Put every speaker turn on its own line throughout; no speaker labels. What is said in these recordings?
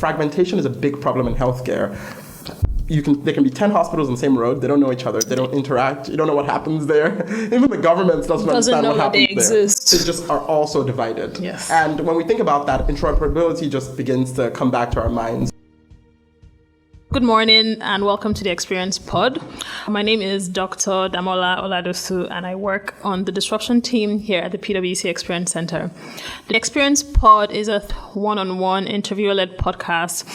fragmentation is a big problem in healthcare. There can be 10 hospitals on the same road. They don't know each other. They don't interact. You don't know what happens there. Even the government doesn't understand what happens there. They just are all so divided.
Yes.
And when we think about that, interoperability just begins to come back to our minds.
Good morning and welcome to the Experience Pod. My name is Dr. Damola Oladosu and I work on the disruption team here at the PwC Experience Center. The Experience Pod is a one-on-one interviewer-led podcast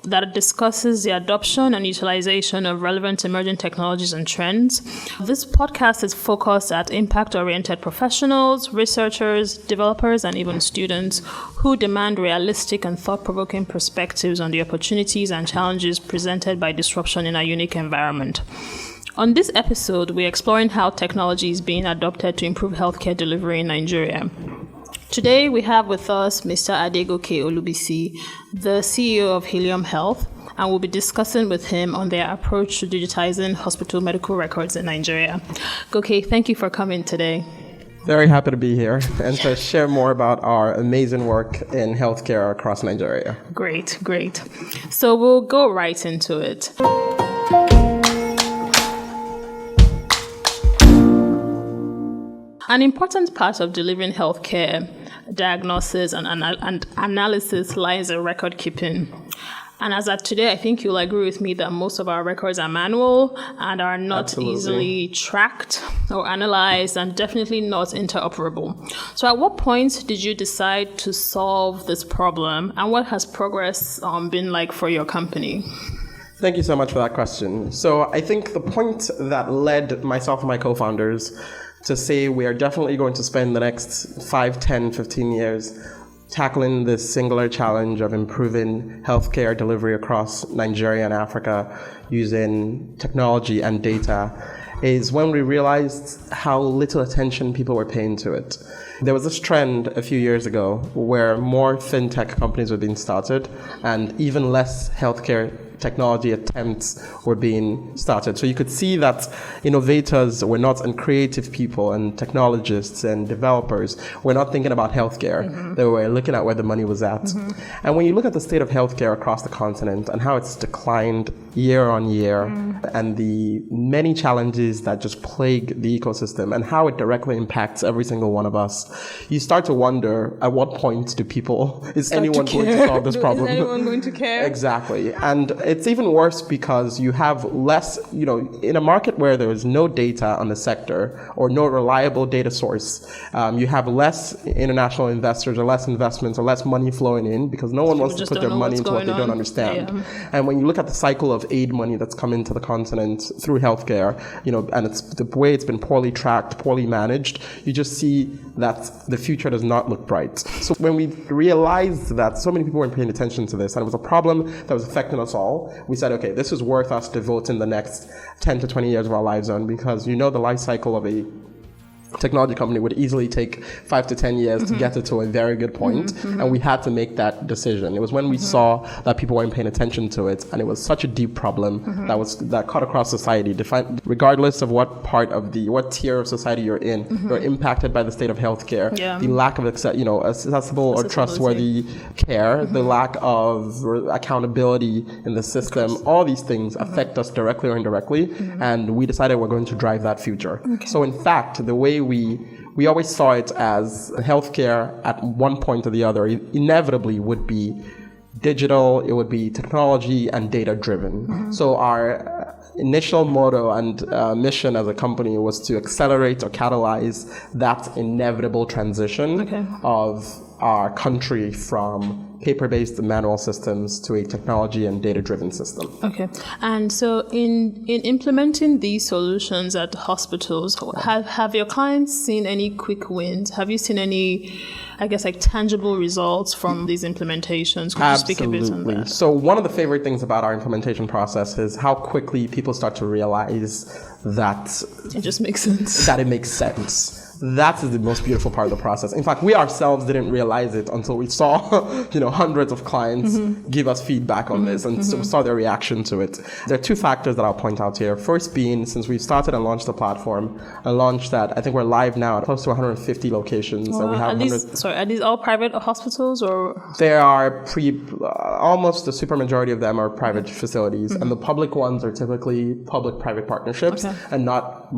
that discusses the adoption and utilization of relevant emerging technologies and trends. This podcast is focused at impact-oriented professionals, researchers, developers, and even students who demand realistic and thought-provoking perspectives on the opportunities and challenges presented by disruption in a unique environment. On this episode, we're exploring how technology is being adopted to improve healthcare delivery in Nigeria. Today, we have with us Mr. Adegoke Olubisi, the CEO of Helium Health, and we'll be discussing with him on their approach to digitizing hospital medical records in Nigeria. Goke, thank you for coming today.
Very happy to be here and to share more about our amazing work in healthcare across Nigeria.
Great. So we'll go right into it. An important part of delivering healthcare diagnosis and analysis lies in record keeping. And as at today, I think you'll agree with me that most of our records are manual and are not easily tracked or analyzed and definitely not interoperable. So at what point did you decide to solve this problem and what has progress been like for your company?
Thank you so much for that question. So I think the point that led myself and my co-founders to say we are definitely going to spend the next 5, 10, 15 years tackling this singular challenge of improving healthcare delivery across Nigeria and Africa using technology and data is when we realized how little attention people were paying to it. There was this trend a few years ago where more fintech companies were being started and even less healthcare technology attempts were being started. So you could see that innovators were not, and creative people and technologists and developers were not thinking about healthcare. Mm-hmm. They were looking at where the money was at. Mm-hmm. And when you look at the state of healthcare across the continent and how it's declined year on year and the many challenges that just plague the ecosystem and how it directly impacts every single one of us, you start to wonder at what point is anyone going to solve this problem?
Is anyone going to care?
Exactly. And it's even worse because you have less, in a market where there is no data on the sector or no reliable data source, you have less international investors or less investments or less money flowing in because no one wants to put their money into what they don't understand. Yeah. And when you look at the cycle of aid money that's come into the continent through healthcare, and it's the way it's been poorly tracked, poorly managed, you just see that the future does not look bright. So when we realized that so many people weren't paying attention to this and it was a problem that was affecting us all, we said, okay, this is worth us devoting the next 10 to 20 years of our lives on because the life cycle of a technology company would easily take 5 to 10 years to get it to a very good point, and we had to make that decision. It was when we saw that people weren't paying attention to it, and it was such a deep problem that cut across society, regardless of what tier of society you're in, you're impacted by the state of healthcare, the lack of accessible or trustworthy care, the lack of accountability in the system. All these things affect us directly or indirectly, and we decided we're going to drive that future. So in fact, the way we always saw it as healthcare at one point or the other inevitably would be digital, it would be technology and data driven. So our initial motto and mission as a company was to accelerate or catalyze that inevitable transition of our country from paper-based manual systems to a technology and data-driven system.
Okay. And so in implementing these solutions at hospitals, have your clients seen any quick wins? Have you seen any, tangible results from these implementations? Could you speak a bit on that?
So one of the favorite things about our implementation process is how quickly people start to realize that
it just makes sense.
That it makes sense. That is the most beautiful part of the process. In fact, we ourselves didn't realize it until we saw, hundreds of clients give us feedback on this and saw their reaction to it. There are two factors that I'll point out here. First being, since we started and launched the platform, I think we're live now at close to 150 locations.
Wow.
And we have
are these all private hospitals or?
There are almost the super majority of them are private facilities, and the public ones are typically public-private partnerships and not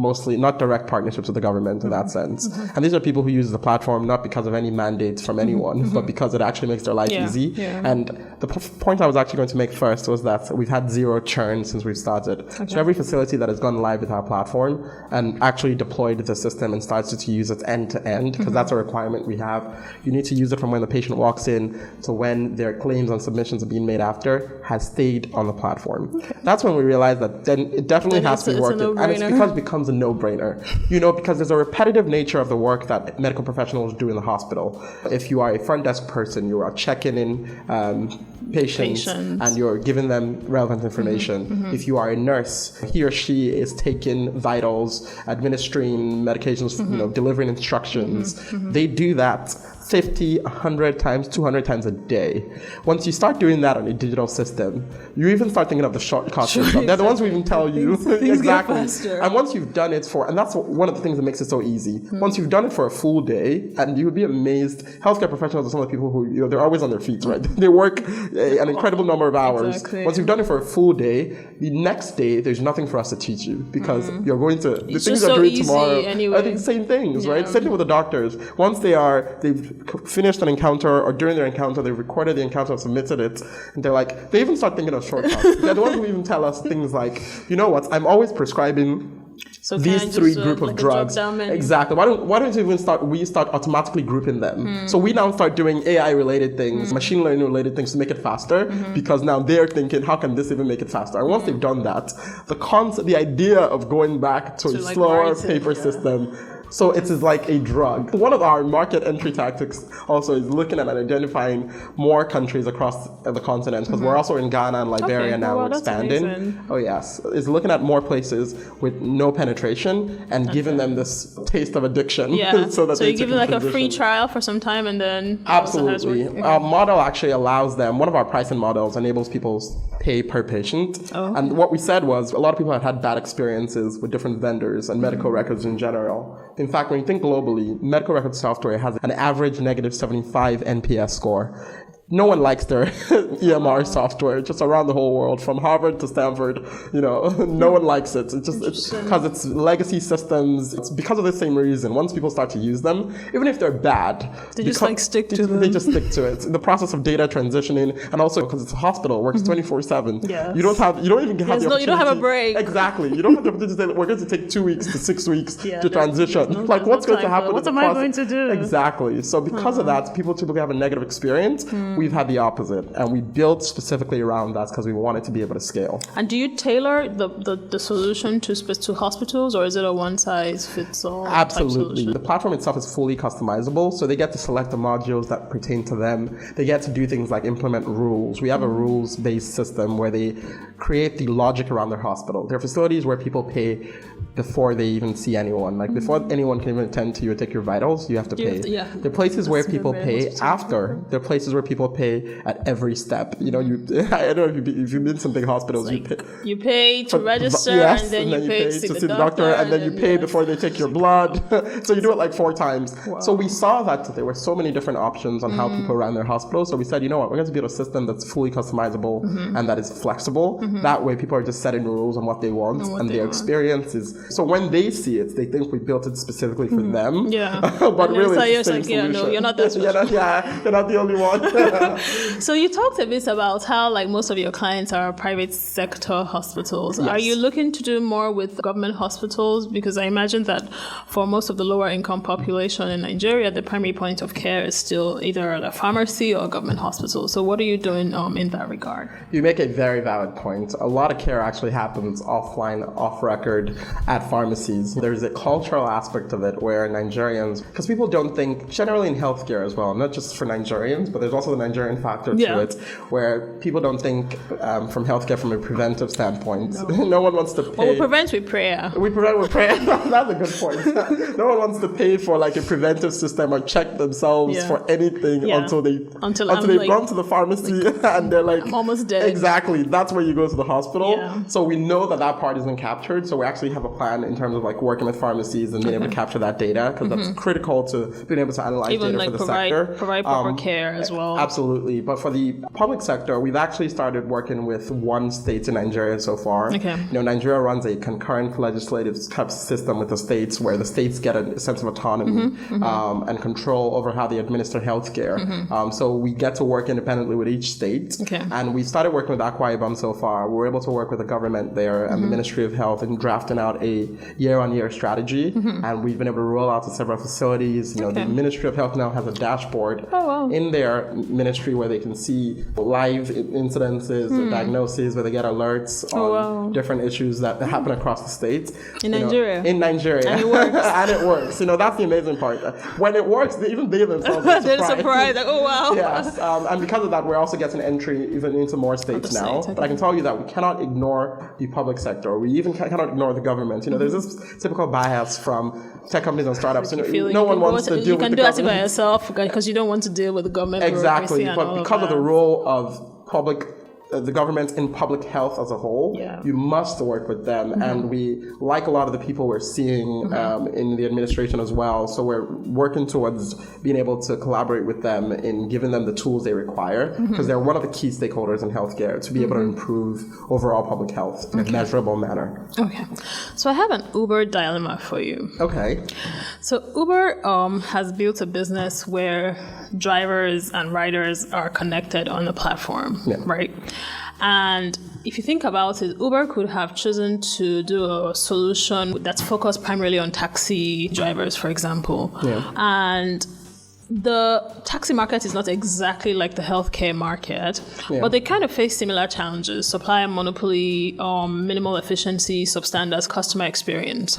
direct partnerships with the government in that sense. And these are people who use the platform not because of any mandates from anyone, but because it actually makes their life easy. Yeah. And the point I was actually going to make first was that we've had zero churn since we've started. Okay. So every facility that has gone live with our platform and actually deployed the system and starts to use it end to end, because that's a requirement we have. You need to use it from when the patient walks in to when their claims and submissions are being made after, has stayed on the platform. Okay. That's when we realized that then it definitely has to be worked. And it's because it becomes a no-brainer. Because there's a repetitive nature of the work that medical professionals do in the hospital. If you are a front desk person, you are checking in patients and you're giving them relevant information. If you are a nurse, he or she is taking vitals, administering medications, delivering instructions. They do that 50, 100 times, 200 times a day. Once you start doing that on a digital system, you even start thinking of the shortcuts. They're the ones who even tell you.
Things exactly. Get faster.
And once you've done it and that's one of the things that makes it so easy. Once you've done it for a full day, and you would be amazed, healthcare professionals are some of the people who, they're always on their feet, right? They work an incredible number of hours.
Exactly.
Once you've done it for a full day, the next day, there's nothing for us to teach you because you're going to, the things you're doing tomorrow are the same things, right? Same thing with the doctors. Once they've finished an encounter or during their encounter, they've recorded the encounter and submitted it, and they even start thinking of shortcuts. They're the ones who even tell us things like, you know what, I'm always prescribing these three group of drugs. Exactly. Why don't we start automatically grouping them? So we now start doing AI related things, machine learning related things to make it faster, because now they're thinking, how can this even make it faster? And once they've done that, the idea of going back to a slower paper system. So it is like a drug. One of our market entry tactics also is looking at and identifying more countries across the continent, because we're also in Ghana and Liberia now, we're expanding. Oh yes, is looking at more places with no penetration and giving them this taste of addiction.
Yeah. so you give them like a free trial for some time and then...
Absolutely. Our model actually allows them, one of our pricing models enables people pay per patient. And what we said was a lot of people have had bad experiences with different vendors and medical records in general. In fact, when you think globally, medical record software has an average negative 75 NPS score. No one likes their EMR software, just around the whole world, from Harvard to Stanford. No one likes it. It's because it's legacy systems. It's because of the same reason. Once people start to use them, even if they're bad,
they just stick to them.
They just stick to it. The process of data transitioning, and also because it's a hospital, it works 24/7.
Yes.
You don't even have the opportunity.
You don't have a break.
Exactly. You don't have the opportunity to say, we're going to take 2 weeks to 6 weeks to transition. What's going to happen?
What am I going to do?
Exactly. So because of that, people typically have a negative experience. We've had the opposite, and we built specifically around that because we wanted to be able to scale.
And do you tailor the solution to hospitals, or is it a one-size-fits-all?
Absolutely. The platform itself is fully customizable, so they get to select the modules that pertain to them. They get to do things like implement rules. We have a rules-based system where they create the logic around their hospital. There are facilities where people pay before they even see anyone. Like before anyone can even attend to you or take your vitals, you have to pay. There are places where people pay after. There are places where people pay at every step. I don't know if you've been to some big hospitals.
You pay to register, and then you pay to see the doctor,
and then you pay before they take your blood. So you do it like 4 times. Wow. So we saw that there were so many different options on how people ran their hospitals. So we said, you know what, we're going to build a system that's fully customizable and that is flexible. That way people are just setting the rules on what they want, and their experience is. So when they see it, they think we built it specifically for them.
Yeah.
But really, it's the same solution.
No, you're not that special.
You're not the only one.
So you talked a bit about how most of your clients are private sector hospitals.
Yes.
Are you looking to do more with government hospitals? Because I imagine that for most of the lower income population in Nigeria, the primary point of care is still either a pharmacy or a government hospital. So what are you doing in that regard?
You make a very valid point. A lot of care actually happens offline, off record at pharmacies. There's a cultural aspect of it where Nigerians, because people don't think, generally in healthcare as well, not just for Nigerians, but there's also the Nigerian factor to it, where people don't think from healthcare from a preventive standpoint. No one wants to pay.
Well, we prevent with prayer.
We prevent with prayer. That's a good point. No one wants to pay for like a preventive system or check themselves for anything until they've gone to the pharmacy and they're like,
I'm almost dead.
Exactly. That's where you go to the hospital. Yeah. So we know that part isn't captured. So we actually have a plan in terms of like working with pharmacies and being able to capture that data, because that's critical to being able to analyze data for the sector.
Provide proper care as well.
Absolutely. But for the public sector, we've actually started working with one state in Nigeria so far.
Okay.
Nigeria runs a concurrent legislative type system with the states, where the states get a sense of autonomy and control over how they administer healthcare. So we get to work independently with each state.
Okay.
And we started working with Akwa Ibom so far. We were able to work with the government there and the Ministry of Health in drafting out a year-on-year strategy. And we've been able to roll out to several facilities. The Ministry of Health now has a dashboard in their ministry where they can see live incidences or diagnoses, where they get alerts on different issues that happen across the state.
In Nigeria.
In Nigeria.
And it works.
And it works. That's the amazing part. When it works, even they themselves are surprised.
They're surprised. Like, oh, wow.
Yes. And because of that, we're also getting entry even into more states now. But I can tell you that we cannot ignore the public sector. We even cannot ignore the government. There's this typical bias from tech companies and startups. No one wants to deal with the government.
You can do that by yourself because you don't want to deal with the government.
Exactly. But because of the role of the government in public health as a whole, you must work with them. And we like a lot of the people we're seeing in the administration as well. So we're working towards being able to collaborate with them in giving them the tools they require, because they're one of the key stakeholders in healthcare to be able to improve overall public health in a measurable manner.
Okay. So I have an Uber dilemma for you.
Okay.
So Uber has built a business where drivers and riders are connected on the platform, right? And if you think about it, Uber could have chosen to do a solution that's focused primarily on taxi drivers, for example. And the taxi market is not exactly like the healthcare market, but they kind of face similar challenges: supply monopoly, minimal efficiency, substandard customer experience.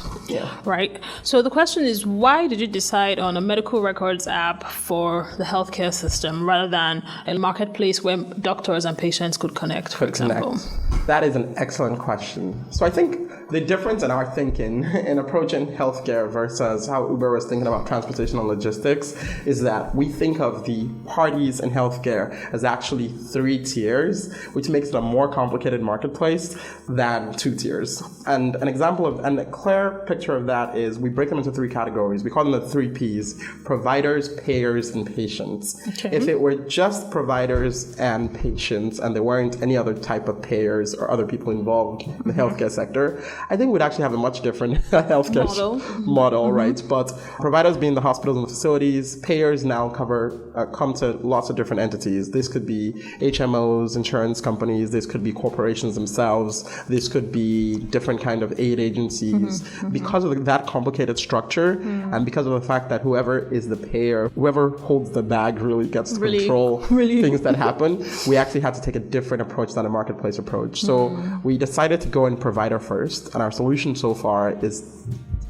Right? So the question is, why did you decide on a medical records app for the healthcare system rather than a marketplace where doctors and patients could connect, for example?
That is an excellent question. So I think the difference in our thinking in approaching healthcare versus how Uber was thinking about transportation and logistics is that we think of the parties in healthcare as actually 3 tiers, which makes it a more complicated marketplace than 2 tiers. And an example and a clear picture of that is we break them into 3 categories. We call them the 3 Ps: providers, payers, and patients. Okay. If it were just providers and patients and there weren't any other type of payers or other people involved in the healthcare sector, I think we'd actually have a much different healthcare model, right? But providers being the hospitals and the facilities, payers now come to lots of different entities. This could be HMOs, insurance companies. This could be corporations themselves. This could be different kind of aid agencies. Because of that complicated structure, and because of the fact that whoever is the payer, whoever holds the bag really gets to control things that happen, we actually had to take a different approach than a marketplace approach. So we decided to go in provider first. And our solution so far is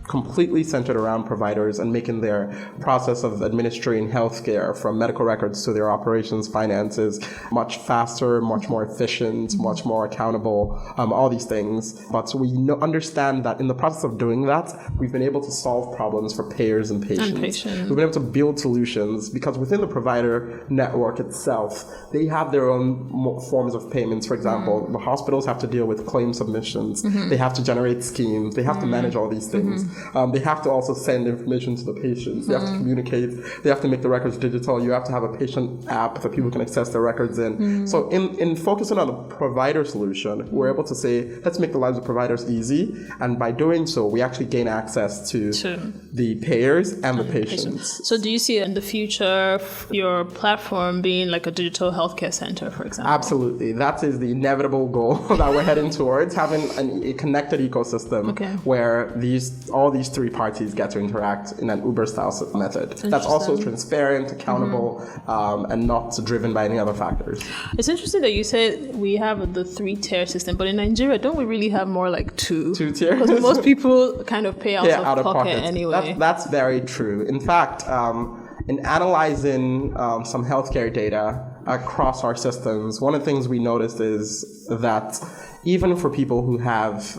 completely centered around providers and making their process of administering healthcare, from medical records to their operations, finances, much faster, much more efficient, much more accountable, all these things. But we understand that in the process of doing that, we've been able to solve problems for payers and patients. We've been able to build solutions because within the provider network itself, they have their own forms of payments. For example, the hospitals have to deal with claim submissions. They have to generate schemes. They have to manage all these things. They have to also send information to the patients. They have to communicate. They have to make the records digital. You have to have a patient app that people can access their records in. So in focusing on the provider solution, we're able to say, let's make the lives of providers easy. And by doing so, we actually gain access to the payers and the patients.
So do you see in the future your platform being like a digital healthcare center, for example?
Absolutely. That is the inevitable goal that we're heading towards, having a connected ecosystem where all these 3 parties get to interact in an Uber-style method. That's also transparent, accountable, and not driven by any other factors.
It's interesting that you said we have the 3-tier system, but in Nigeria, don't we really have more like 2?
2 tiers?
Because most people kind of pay out of pocket anyway.
That's very true. In fact, in analyzing some healthcare data, across our systems, one of the things we noticed is that even for people who have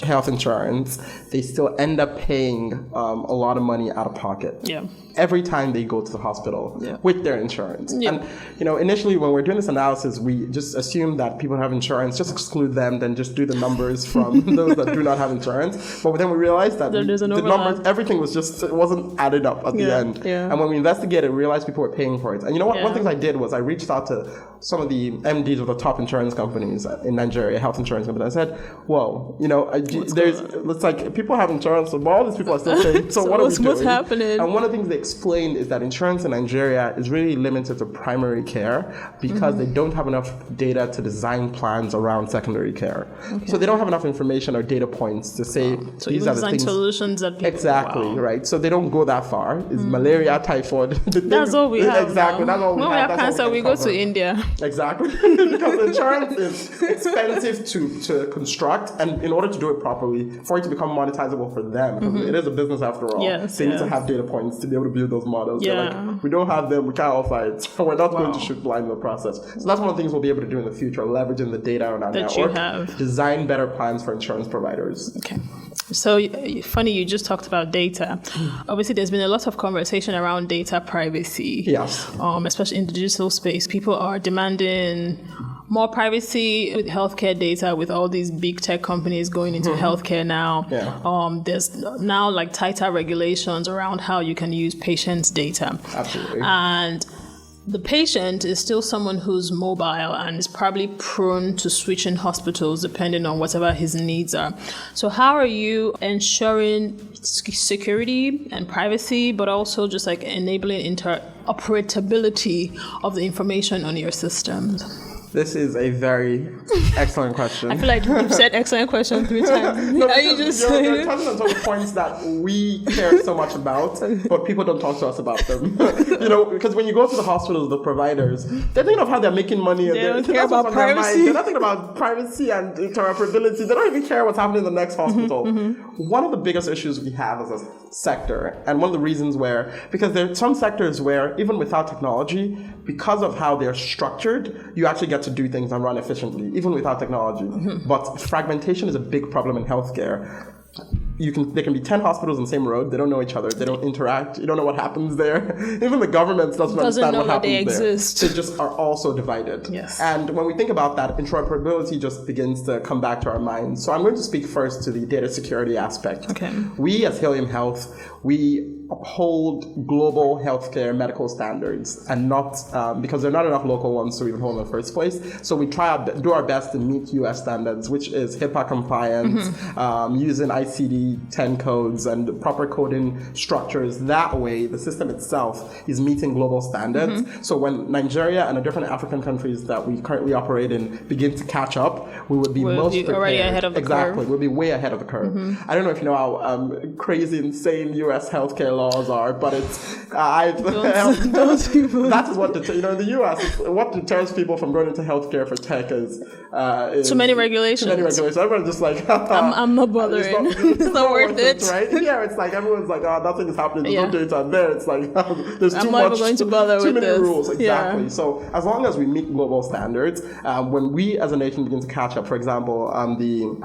health insurance, they still end up paying a lot of money out of pocket.
Yeah.
Every time they go to the hospital with their insurance.
Yeah.
And, initially when we're doing this analysis, we just assume that people who have insurance, just exclude them, then just do the numbers from those that do not have insurance. But then we realized that the numbers, everything was just, it wasn't added up at the end.
Yeah.
And when we investigated, we realized people were paying for it. And you know what? One thing I did was I reached out to some of the MDs of the top insurance companies in Nigeria, health insurance companies. I said, whoa, it's like people have insurance, but all these people are still paying. So what are we doing?
What's happening?
And one of the things they explained is that insurance in Nigeria is really limited to primary care because they don't have enough data to design plans around secondary care. Okay. So they don't have enough information or data points to say
so
these are the things.
Solutions that people,
exactly, right. So they don't go that far. It's malaria, typhoid.
That's all we have.
Exactly.
Now.
That's all we have.
When we have cancer, we go to India.
Exactly. Because insurance is expensive to construct, and in order to do it properly, for it to become monetizable for them, because it is a business after all, they need to have data points to be able to build those models.
Yeah.
Like, we don't have them, we can't offer it. So we're not going to shoot blind in the process. So that's one of the things we'll be able to do in the future, leveraging the data on our network, design better plans for insurance providers.
Okay. So funny, you just talked about data. Obviously, there's been a lot of conversation around data privacy.
Yes.
Especially in the digital space. People are demanding more privacy with healthcare data, with all these big tech companies going into healthcare now. Yeah. There's now like tighter regulations around how you can use patients' data.
Absolutely.
And the patient is still someone who's mobile and is probably prone to switching hospitals depending on whatever his needs are. So how are you ensuring security and privacy, but also just like enabling interoperability of the information on your systems?
This is a very excellent question.
I feel like you've said excellent question 3 times. You're
touching on some points that we care so much about, but people don't talk to us about them. Because when you go to the hospitals, the providers, they're thinking of how they're making money.
They don't care about privacy.
They're not thinking about privacy and interoperability. They don't even care what's happening in the next hospital. One of the biggest issues we have as a sector, and one of the reasons because there are some sectors where even without technology, because of how they're structured, you actually get to do things and run efficiently, even without technology. But fragmentation is a big problem in healthcare. There can be 10 hospitals on the same road. They don't know each other. They don't interact. You don't know what happens there. Even the government doesn't understand what happens there. Exist. They just are also divided.
Yes.
And when we think about that, interoperability just begins to come back to our minds. So I'm going to speak first to the data security aspect.
Okay.
We as Helium Health, we uphold global healthcare medical standards, and not because there are not enough local ones to even hold in the first place. So we do our best to meet US standards, which is HIPAA compliance, using ICD-10 codes and proper coding structures. That way, the system itself is meeting global standards. So when Nigeria and the different African countries that we currently operate in begin to catch up, we would be most prepared.
Already ahead of the curve.
Exactly, we'll be way ahead of the curve. I don't know if you know how crazy, insane US healthcare laws are, but it's that is what in the US, what deters people from going into healthcare for tech is
too many regulations.
Everyone's just like,
I'm not bothering. It's not worth it,
right? Yeah, it's like everyone's like, nothing is happening. There's no data, and there it's like there's
too many
rules. Exactly. Yeah. So as long as we meet global standards, when we as a nation begin to catch up, for example, the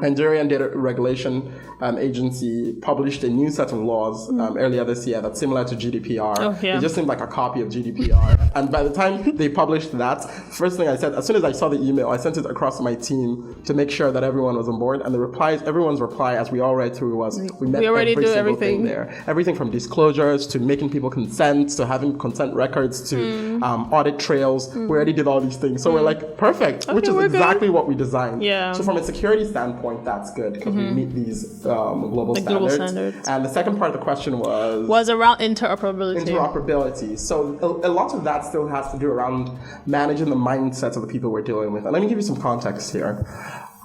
Nigerian Data Regulation Agency published a new set of laws earlier this year that's similar to GDPR. It just seemed like a copy of GDPR. And by the time they published that, first thing I said, as soon as I saw the email, I sent it across to my team to make sure that everyone was on board. And everyone's reply, as we all read through, was we met every single thing there. Everything from disclosures to making people consent to having consent records to audit trails. We already did all these things. So we're like, perfect, which is exactly what we designed. Yeah. So from a security standpoint, that's good because we meet these global standards. And the second part of the question was
around interoperability.
So a lot of that still has to do around managing the mindsets of the people we're dealing with. And let me give you some context here.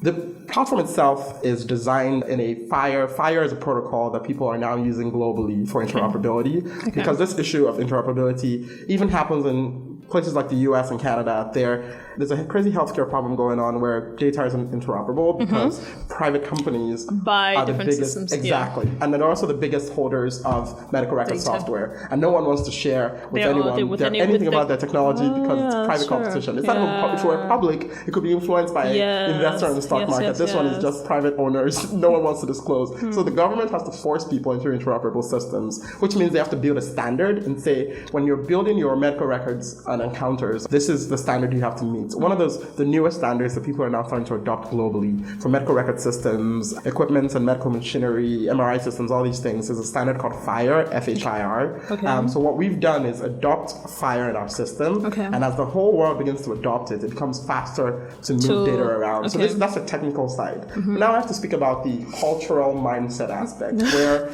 The platform itself is designed in a FHIR. FHIR is a protocol that people are now using globally for interoperability because this issue of interoperability even happens in places like the US and Canada, there's a crazy healthcare problem going on where data isn't interoperable because private companies
buy
are the
different
biggest,
systems.
exactly, and they're also the biggest holders of medical record
Data.
software, and no one wants to share with anyone anything about their technology because it's private competition. It's not even, if it were public, it could be influenced by investor in the stock market. This one is just private owners. No one wants to disclose. So the government has to force people into interoperable systems, which means they have to build a standard and say, when you're building your medical records and encounters, this is the standard you have to meet. One of the newest standards that people are now starting to adopt globally for medical record systems, equipment and medical machinery, MRI systems, all these things, is a standard called FHIR, F-H-I-R. So what we've done is adopt FHIR in our system, and as the whole world begins to adopt it, it becomes faster to move data around. So that's the technical side. Now I have to speak about the cultural mindset aspect, where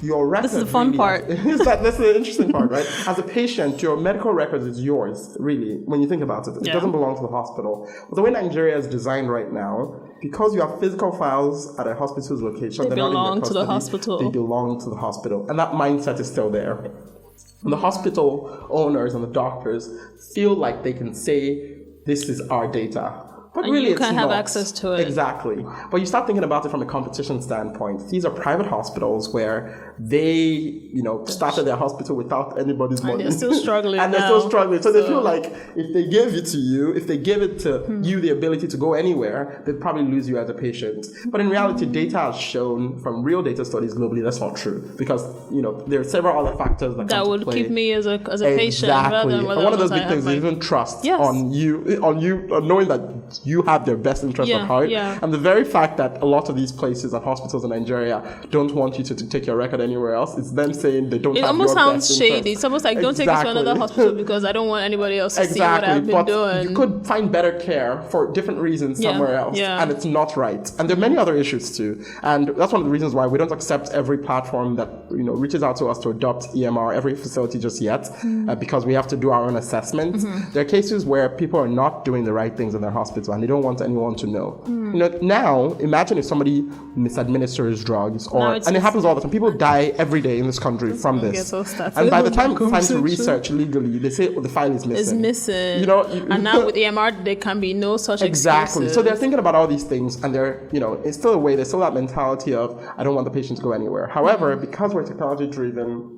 your record.
This is the fun part.
This is the interesting part, right? As a patient, your medical records is yours, really, when you think about it. It doesn't belong to the hospital. But the way Nigeria is designed right now, because you have physical files at a hospital's location,
they belong to the hospital.
They belong to the hospital. And that mindset is still there. And the hospital owners and the doctors feel like they can say, this is our data. But
and
really,
you can have access to it.
Exactly. But you start thinking about it from a competition standpoint. These are private hospitals where they, started their hospital without anybody's money.
And they're still struggling.
So they feel like if they give it to you, if they give it to you the ability to go anywhere, they'd probably lose you as a patient. But in reality, data has shown from real data studies globally that's not true, because there are several other factors that
would keep me as a patient.
Exactly.
Rather than
one of those big things is even trust on you, knowing that you have their best interest at heart. And the very fact that a lot of these places and hospitals in Nigeria don't want you to take your record anywhere else, it's them saying they don't have your best interest. It almost sounds shady.
It's almost like, don't take it to another hospital because I don't want anybody else to see what I've been doing.
You could find better care for different reasons somewhere else, and it's not right. And there are many other issues too. And that's one of the reasons why we don't accept every platform that reaches out to us to adopt EMR, every facility just yet, because we have to do our own assessment. There are cases where people are not doing the right things in their hospital and they don't want anyone to know. Now imagine if somebody misadministers drugs, and it happens all the time. People die every day in this country from this. And by the time it's time to research legally, they say the file is missing.
It's missing. And now with EMR, there can be no such
exactly.
excuses.
So they're thinking about all these things, and they're it's still a way. There's still that mentality of I don't want the patient to go anywhere. However, because we're technology driven,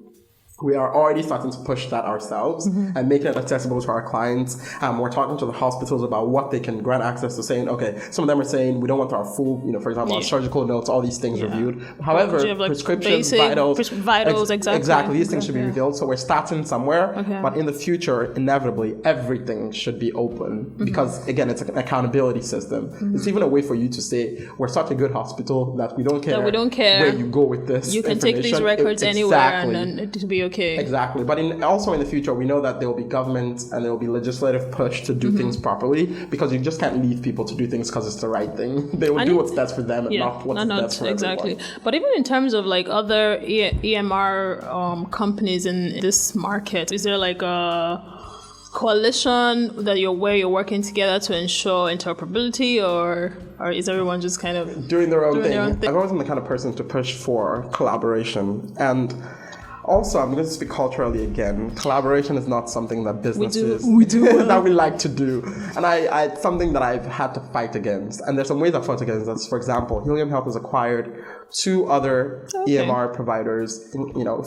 we are already starting to push that ourselves and make it accessible to our clients. We're talking to the hospitals about what they can grant access to, saying, okay, some of them are saying we don't want our full, for example, our surgical notes, all these things reviewed. However, prescriptions, vitals,
exactly.
These things should be revealed. So we're starting somewhere, but in the future, inevitably, everything should be open because, again, it's an accountability system. It's even a way for you to say, we're such a good hospital that we don't care where you go with this.
You can take these records anywhere and it will be okay.
Exactly. But also in the future, we know that there will be government and there will be legislative push to do things properly, because you just can't leave people to do things because it's the right thing. They will do what's best for them and not what's best for everyone.
But even in terms of like other EMR companies in this market, is there like a coalition where you're working together to ensure interoperability, or is everyone just kind of
doing their own thing? I've always been the kind of person to push for collaboration. And also, I'm going to speak culturally again. Collaboration is not something that businesses that we like to do, and it's something that I've had to fight against. And there's some ways I've fought against this. For example, Helium Health has acquired 2 other EMR providers.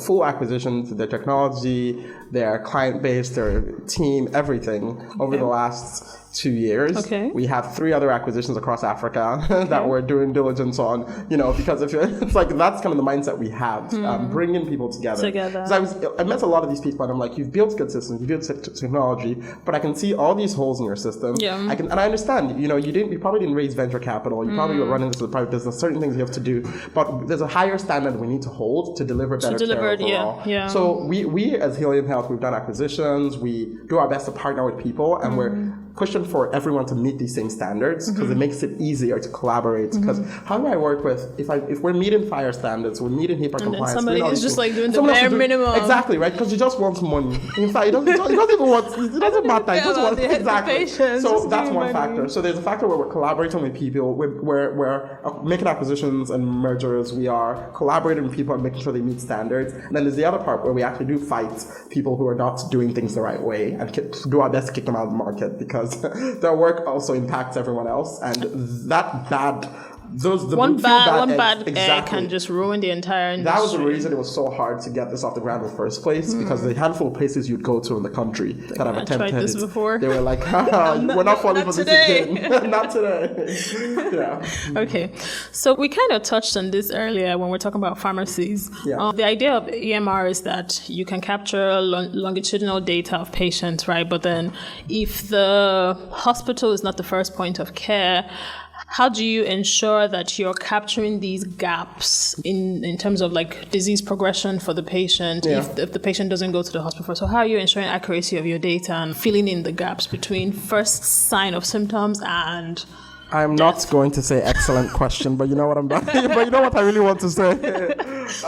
Full acquisitions, their technology, their client base, their team, everything over the last 2 years. We have 3 other acquisitions across Africa that we're doing diligence on, because it's like that's kind of the mindset we have, bringing people together. I met a lot of these people and I'm like, you've built good systems, you've built technology, but I can see all these holes in your system. And I understand, you probably didn't raise venture capital, you probably were running this as a private business, certain things you have to do, but there's a higher standard we need to hold to deliver better care overall. So we as Helium Health, we've done acquisitions, we do our best to partner with people, and we're pushing for everyone to meet these same standards because it makes it easier to collaborate. Because how do I work with, if we're meeting fire standards, we're meeting HIPAA compliance.
Somebody is just like doing the bare minimum.
Exactly, right? Because he just wants money. In fact, he doesn't even want, it doesn't matter. He just wants, exactly. So that's one factor. So there's a factor where we're collaborating with people, we're making acquisitions and mergers, we are collaborating with people and making sure they meet standards. And then there's the other part where we actually do fight people who are not doing things the right way and do our best to kick them out of the market because their work also impacts everyone else. And that bad,
one bad egg can just ruin the entire industry.
That was the reason it was so hard to get this off the ground in the first place because the handful of places you'd go to in the country that have attempted
tried this before.
They were like, we're not falling for this again. Not today. Yeah.
Okay. So we kind of touched on this earlier when we're talking about pharmacies.
Yeah.
The idea of EMR is that you can capture longitudinal data of patients, right? But then if the hospital is not the first point of care, how do you ensure that you're capturing these gaps in terms of like disease progression for the patient if the patient doesn't go to the hospital? So how are you ensuring accuracy of your data and filling in the gaps between first sign of symptoms and
I'm not going to say excellent question, but you know what but you know what I really want to say? Because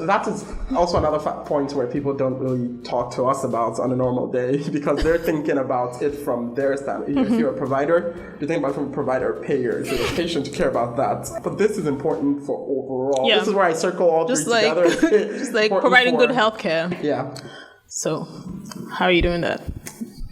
that is also another point where people don't really talk to us about on a normal day because they're thinking about it from their standpoint. If you're a provider, you're thinking about it from a provider payer. If you're a patient, you care about that. But this is important for overall. Yeah. This is where I circle all three together.
Just like providing good healthcare.
Yeah.
So how are you doing that?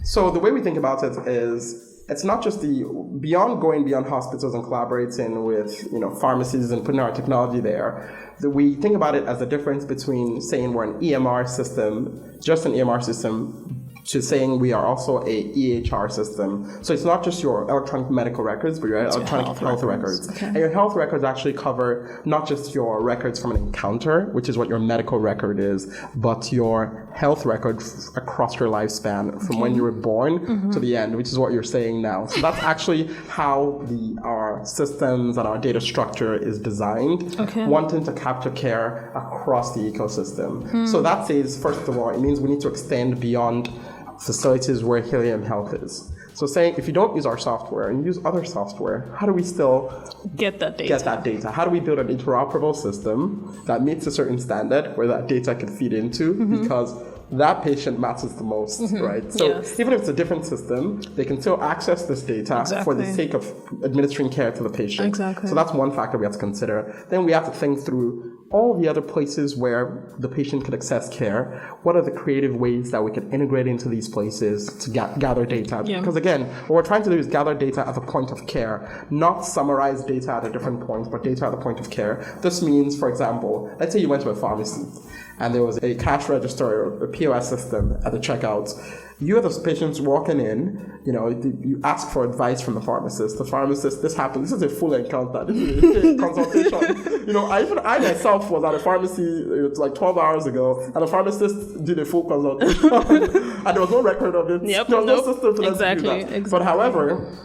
So the way we think about it is, it's not just going beyond hospitals and collaborating with pharmacies and putting our technology there. We think about it as the difference between saying we're an EMR system, just an EMR system, to saying we are also a EHR system. So it's not just your electronic medical records, but your electronic health records.
Okay.
And your health records actually cover not just your records from an encounter, which is what your medical record is, but your health record across your lifespan from when you were born to the end, which is what you're saying now. So that's actually how our systems and our data structure is designed, wanting to capture care across the ecosystem. So that says, first of all, it means we need to extend beyond facilities where Helium Health is. So saying if you don't use our software and use other software, how do we still
get that data?
How do we build an interoperable system that meets a certain standard where that data can feed into? Because that patient matters the most, right? So even if it's a different system, they can still access this data for the sake of administering care to the patient.
Exactly.
So that's one factor we have to consider. Then we have to think through all the other places where the patient could access care. What are the creative ways that we can integrate into these places to gather data? Because again, what we're trying to do is gather data at the point of care, not summarize data at a different point, but data at the point of care. This means, for example, let's say you went to a pharmacy and there was a cash register or a POS system at the checkout. You, as patients walking in, you ask for advice from the pharmacist. The pharmacist, this happened. This is a full encounter. This is a consultation. I myself was at a pharmacy, it was like 12 hours ago, and the pharmacist did a full consultation, and there was no record of it.
Yep,
there was no system for us to do that.
Exactly.
But however,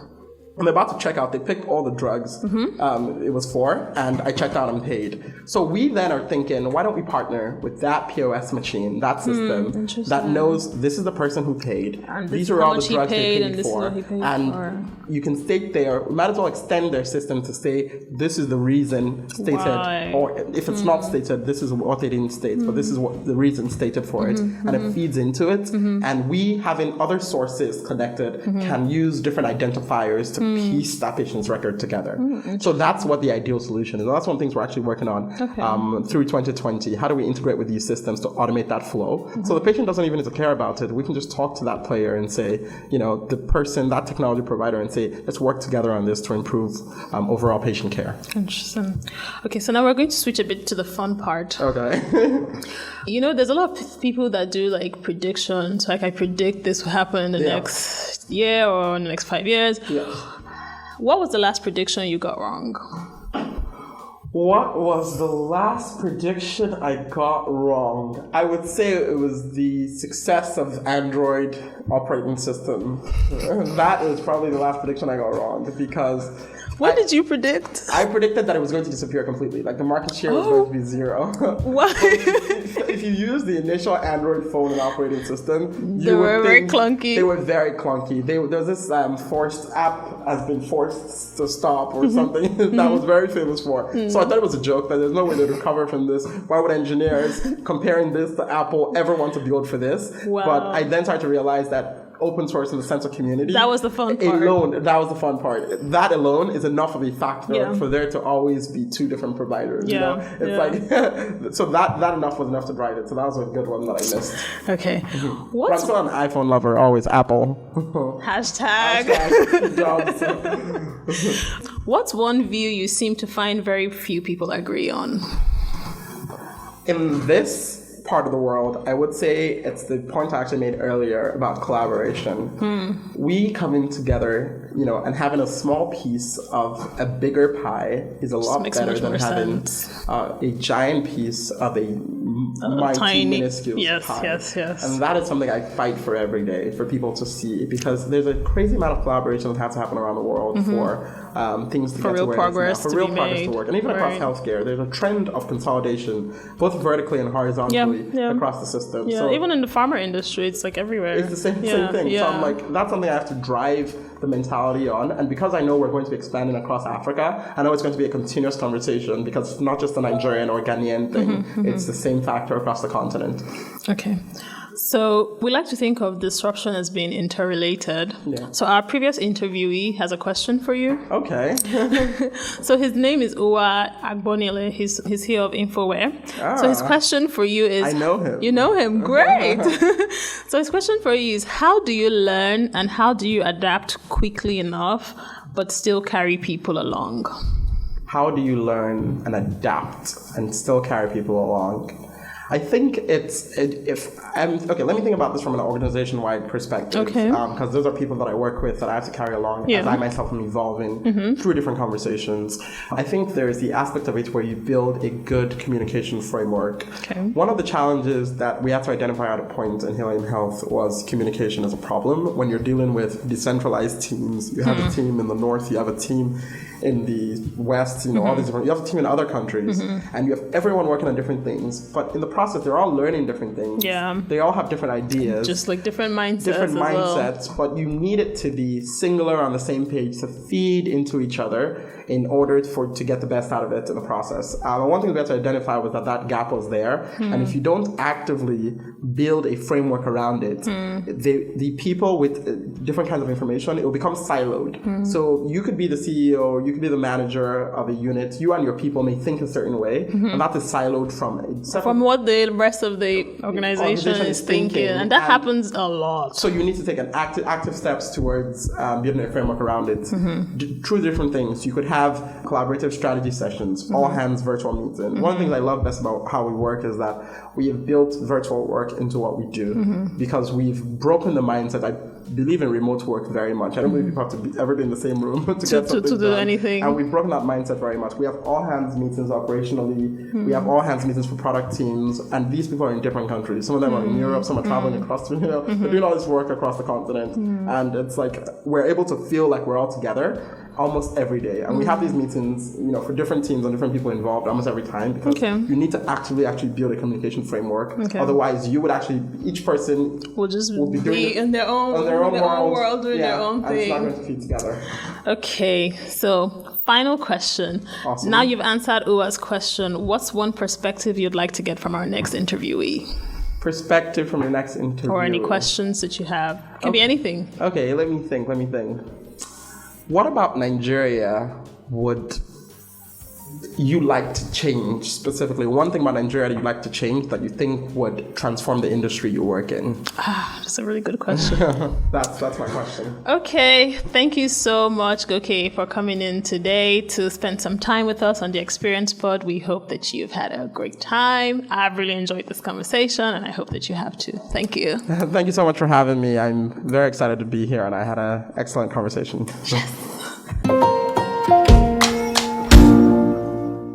I'm about to check out. They picked all the drugs it was for, and I checked out and paid. So we then are thinking, why don't we partner with that POS machine, that system that knows this is the person who paid,
and
these are all the drugs they paid
and
for, and you can state there, we might as well extend their system to say this is the reason stated, or if it's not stated, this is what they didn't state, but this is what the reason stated for it, and it feeds into it, and we, having other sources connected, can use different identifiers to piece that patient's record together. So that's what the ideal solution is. And that's one of the things we're actually working on through 2020. How do we integrate with these systems to automate that flow? So the patient doesn't even need to care about it. We can just talk to that player and say, the person, that technology provider, and say, let's work together on this to improve overall patient care.
Interesting. Okay, so now we're going to switch a bit to the fun part.
Okay.
There's a lot of people that do like predictions. Like I predict this will happen in the next year or in the next 5 years.
Yeah.
What was the last prediction you got wrong?
What was the last prediction I got wrong? I would say it was the success of Android operating system. That is probably the last prediction I got wrong because...
What did you predict?
I predicted that it was going to disappear completely. Like the market share was going to be zero.
Why?
if you use the initial Android phone and operating system,
They were very clunky.
They were very clunky. There's this forced app has been forced to stop or something that was very famous for. So I thought it was a joke that there's no way to recover from this. Why would engineers comparing this to Apple ever want to build for this?
Wow.
But I then started to realize that open source in the sense of community.
That was the fun part.
That was the fun part. That alone is enough of a factor for there to always be two different providers.
Yeah.
You know? It's like, so that enough was enough to drive it. So that was a good one that I missed.
Okay.
But I'm still an iPhone lover, always Apple.
Hashtag.
Jobs.
What's one view you seem to find very few people agree on?
In this part of the world, I would say it's the point I actually made earlier about collaboration. We coming together, and having a small piece of a bigger pie is a lot better than having a giant mighty of a mighty minuscule pie.
Yes.
And that is something I fight for every day for people to see, because there's a crazy amount of collaboration that has to happen around the world for things to get to where
progress
it is now, for real progress to work. And even across healthcare, there's a trend of consolidation, both vertically and horizontally across the system.
Yeah, so even in the pharma industry, it's like everywhere.
It's the same thing.
Yeah.
So I'm like, that's something I have to drive the mentality on. And because I know we're going to be expanding across Africa, I know it's going to be a continuous conversation, because it's not just a Nigerian or Ghanaian thing. It's the same factor across the continent.
Okay. So we like to think of disruption as being interrelated.
Yeah.
So our previous interviewee has a question for you.
Okay.
So his name is Uwa Agbonile. He's CEO of Infoware. So his question for you is...
I know him.
You know him. Great. So his question for you is, how do you learn and how do you adapt quickly enough but still carry people along?
How do you learn and adapt and still carry people along? I think let me think about this from an organization-wide perspective.
Okay.
Because those are people that I work with that I have to carry along as I myself am evolving through different conversations. I think there's the aspect of it where you build a good communication framework.
Okay.
One of the challenges that we had to identify at a point in Helium Health was communication as a problem. When you're dealing with decentralized teams, you have a team in the north, you have a team in the west, all these different, you have a team in other countries, and you have everyone working on different things, but in the process they're all learning different things. They all have different ideas,
just like different mindsets,
but you need it to be singular, on the same page, to feed into each other in order to get the best out of it in the process. One thing we had to identify was that gap was there, and if you don't actively build a framework around it, the people with different kinds of information, it will become siloed. So you could be the CEO, you could be the manager of a unit, you and your people may think a certain way, and that is siloed from
what the rest of the organization is thinking. And that happens a lot.
So you need to take an active steps towards building a framework around it through different things. You could have collaborative strategy sessions, all hands virtual meetings. One of the things I love best about how we work is that we have built virtual work into what we do, because we've broken the mindset. I believe in remote work very much. I don't believe people have to ever be in the same room to get something
to do
done.
anything.
And we've broken that mindset very much. We have all hands meetings operationally. We have all hands meetings for product teams, and these people are in different countries. Some of them are in Europe, some are traveling across, they're doing all this work across the continent. And it's like, we're able to feel like we're all together almost every day. And we have these meetings, for different teams and different people involved almost every time, because you need to actually build a communication framework. Otherwise, you would each person
will just
be doing
in their own world doing their own thing.
And it's not going to feed together.
Okay, so final question.
Awesome.
Now you've answered Uwa's question. What's one perspective you'd like to get from our next interviewee?
Perspective from your next interview.
Or any questions that you have. Can be anything.
Okay, let me think. What about Nigeria would you like to change specifically? One thing about Nigeria that you'd like to change that you think would transform the industry you work in?
That's a really good question.
That's my question.
Okay, thank you so much, Goke, for coming in today to spend some time with us on the Experience Pod. We hope that you've had a great time. I've really enjoyed this conversation, and I hope that you have too. Thank you.
Thank you so much for having me. I'm very excited to be here, and I had an excellent conversation.
Yes.